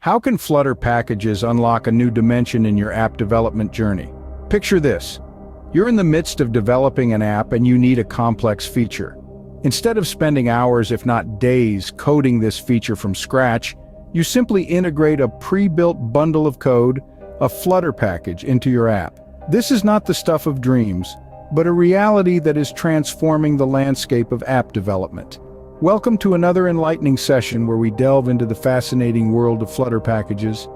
How can Flutter packages unlock a new dimension in your app development journey? Picture this. You're in the midst of developing an app and you need a complex feature. Instead of spending hours, if not days, coding this feature from scratch, you simply integrate a pre-built bundle of code, a Flutter package, into your app. This is not the stuff of dreams, but a reality that is transforming the landscape of app development. Welcome to another enlightening session where we delve into the fascinating world of Flutter packages.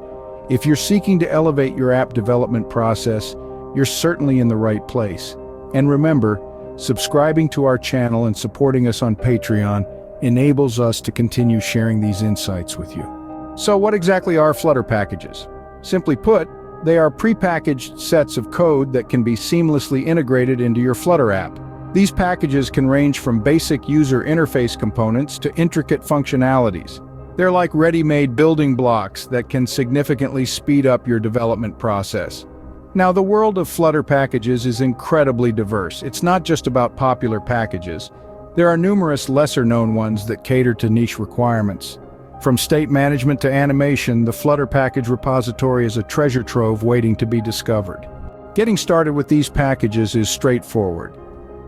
If you're seeking to elevate your app development process, you're certainly in the right place. And remember, subscribing to our channel and supporting us on Patreon enables us to continue sharing these insights with you. So what exactly are Flutter packages? Simply put, they are prepackaged sets of code that can be seamlessly integrated into your Flutter app. These packages can range from basic user interface components to intricate functionalities. They're like ready-made building blocks that can significantly speed up your development process. Now, the world of Flutter packages is incredibly diverse. It's not just about popular packages. There are numerous lesser-known ones that cater to niche requirements. From state management to animation, the Flutter package repository is a treasure trove waiting to be discovered. Getting started with these packages is straightforward.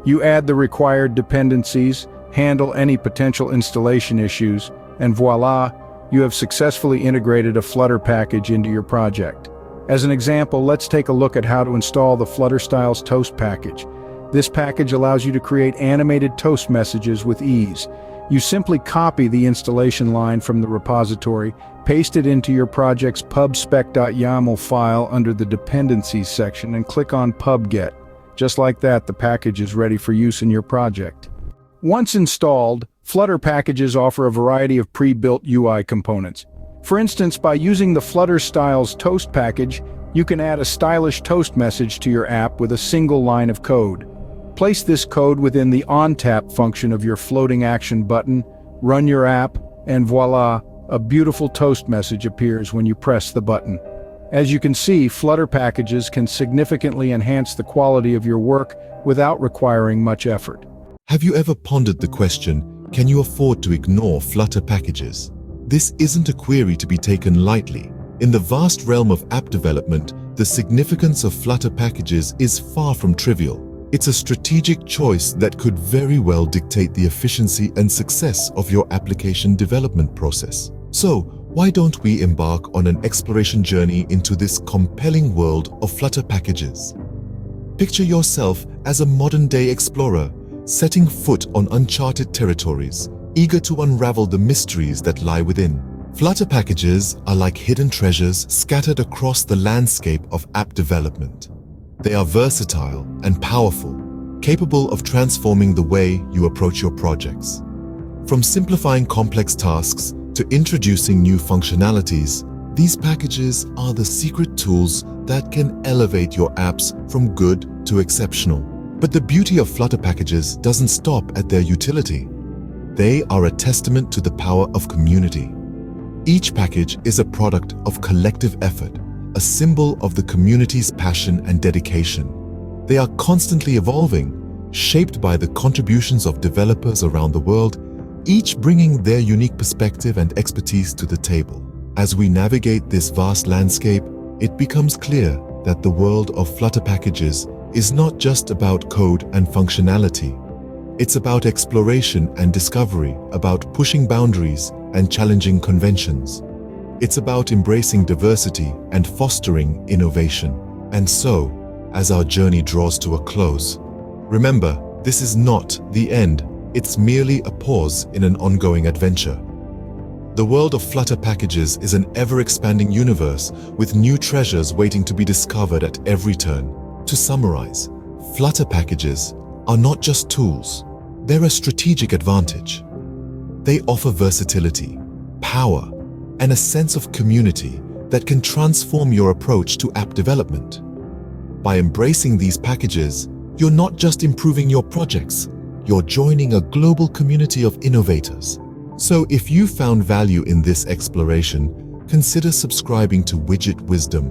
You add the required dependencies, handle any potential installation issues, and voila, you have successfully integrated a Flutter package into your project. As an example, let's take a look at how to install the Flutter Styles Toast package. This package allows you to create animated toast messages with ease. You simply copy the installation line from the repository, paste it into your project's pubspec.yaml file under the Dependencies section, and click on pubget. Just like that, the package is ready for use in your project. Once installed, Flutter packages offer a variety of pre-built UI components. For instance, by using the Flutter Styles Toast package, you can add a stylish toast message to your app with a single line of code. Place this code within the on-tap function of your floating action button, run your app, and voila, a beautiful toast message appears when you press the button. As you can see, Flutter packages can significantly enhance the quality of your work without requiring much effort. Have you ever pondered the question, can you afford to ignore Flutter packages? This isn't a query to be taken lightly. In the vast realm of app development, the significance of Flutter packages is far from trivial. It's a strategic choice that could very well dictate the efficiency and success of your application development process. So, why don't we embark on an exploration journey into this compelling world of Flutter packages? Picture yourself as a modern-day explorer, setting foot on uncharted territories, eager to unravel the mysteries that lie within. Flutter packages are like hidden treasures scattered across the landscape of app development. They are versatile and powerful, capable of transforming the way you approach your projects. From simplifying complex tasks to introducing new functionalities, these packages are the secret tools that can elevate your apps from good to exceptional. But the beauty of Flutter packages doesn't stop at their utility. They are a testament to the power of community. Each package is a product of collective effort, a symbol of the community's passion and dedication. They are constantly evolving, shaped by the contributions of developers around the world, each bringing their unique perspective and expertise to the table. As we navigate this vast landscape, it becomes clear that the world of Flutter packages is not just about code and functionality. It's about exploration and discovery, about pushing boundaries and challenging conventions. It's about embracing diversity and fostering innovation. And so, as our journey draws to a close, remember, this is not the end. It's merely a pause in an ongoing adventure. The world of Flutter packages is an ever-expanding universe with new treasures waiting to be discovered at every turn. To summarize, Flutter packages are not just tools, they're a strategic advantage. They offer versatility, power, and a sense of community that can transform your approach to app development. By embracing these packages, you're not just improving your projects, you're joining a global community of innovators. So if you found value in this exploration, consider subscribing to Widget Wisdom.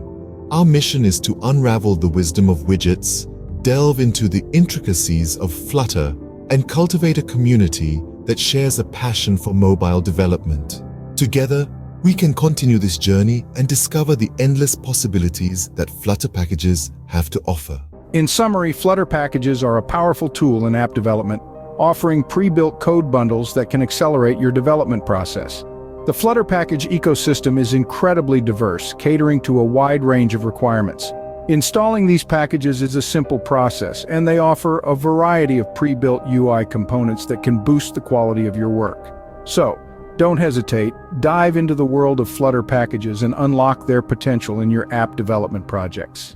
Our mission is to unravel the wisdom of widgets, delve into the intricacies of Flutter, and cultivate a community that shares a passion for mobile development. Together, We can continue this journey and discover the endless possibilities that Flutter packages have to offer. In summary, Flutter packages are a powerful tool in app development, offering pre-built code bundles that can accelerate your development process. The Flutter package ecosystem is incredibly diverse, catering to a wide range of requirements. Installing these packages is a simple process, and they offer a variety of pre-built UI components that can boost the quality of your work. So, don't hesitate, dive into the world of Flutter packages and unlock their potential in your app development projects.